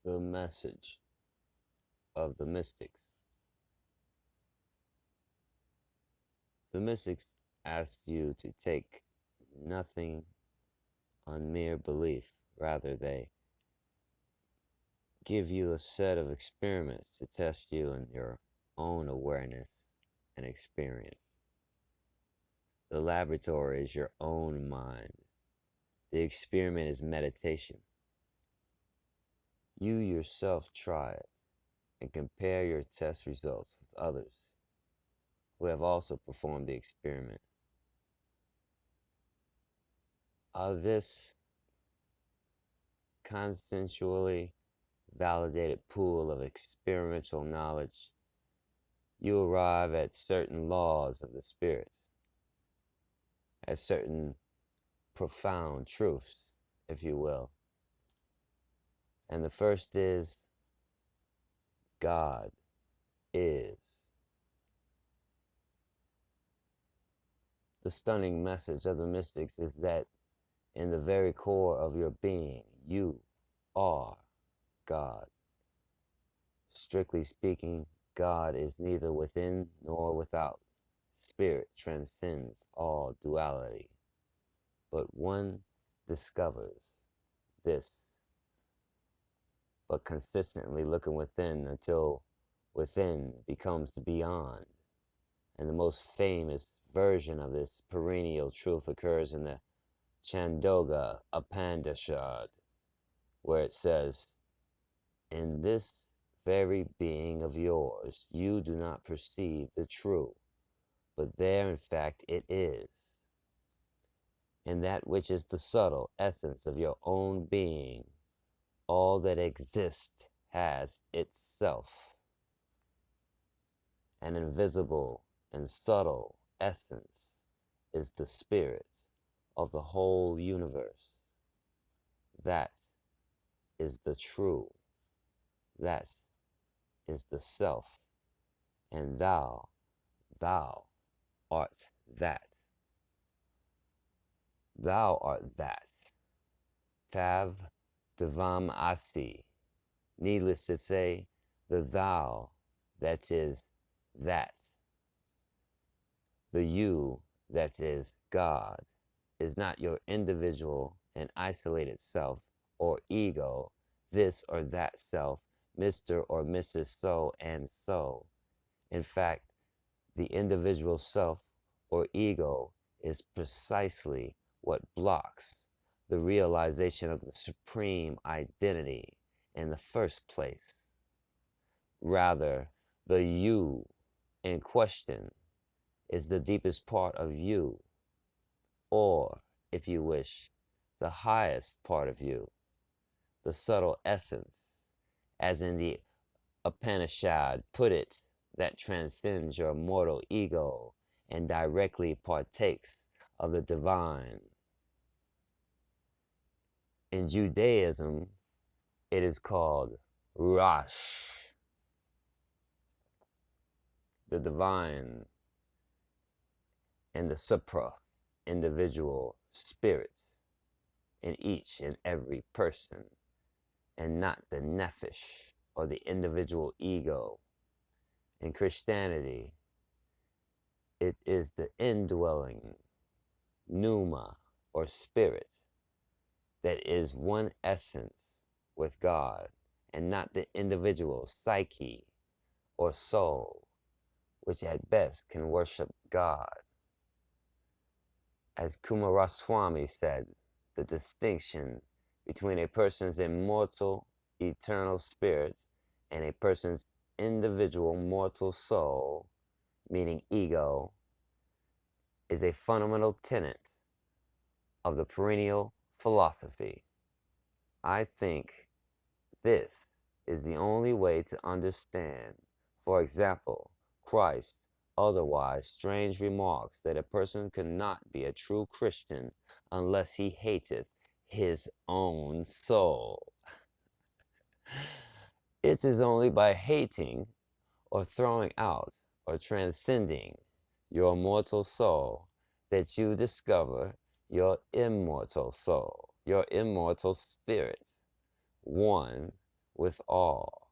the message of the mystics. The mystics ask you to take nothing on mere belief. Rather, they give you a set of experiments to test you in your own awareness and experience. The laboratory is your own mind. The experiment is meditation. You yourself try it and compare your test results with others who have also performed the experiment. This consensually validated pool of experiential knowledge, you arrive at certain laws of the spirit, at certain profound truths, if you will. And the first is God is. The stunning message of the mystics is that in the very core of your being, you are God. Strictly speaking, God is neither within nor without. Spirit transcends all duality. But one discovers this, but consistently looking within until within becomes beyond. And the most famous version of this perennial truth occurs in the Chandogya Upanishad, where it says, "In this very being of yours, you do not perceive the true, but there in fact it is. In that which is the subtle essence of your own being, all that exists has itself. An invisible and subtle essence is the spirit of the whole universe. That is the true. That is the self. And thou art that. Thou art that. Tav Devam Asi. Needless to say, the thou that is that. The you that is God is not your individual and isolated self or ego, this or that self, Mr. or Mrs. So and so. In fact, the individual self or ego is precisely what blocks the realization of the supreme identity in the first place. Rather, the you in question is the deepest part of you, or, if you wish, the highest part of you, the subtle essence, as in the Upanishad put it, that transcends your mortal ego and directly partakes of the divine. In Judaism, it is called Rosh, the divine and the supra, individual spirits in each and every person, and not the nephesh, or the individual ego. In Christianity, it is the indwelling pneuma, or spirit, that is one essence with God, and not the individual psyche or soul, which at best can worship God. As Kumaraswamy said, the distinction between a person's immortal, eternal spirit and a person's individual mortal soul, meaning ego, is a fundamental tenet of the perennial philosophy. I think this is the only way to understand, for example, Christ. Otherwise, strange remarks that a person cannot be a true Christian unless he hateth his own soul. It is only by hating or throwing out or transcending your mortal soul that you discover your immortal soul, your immortal spirit, one with all.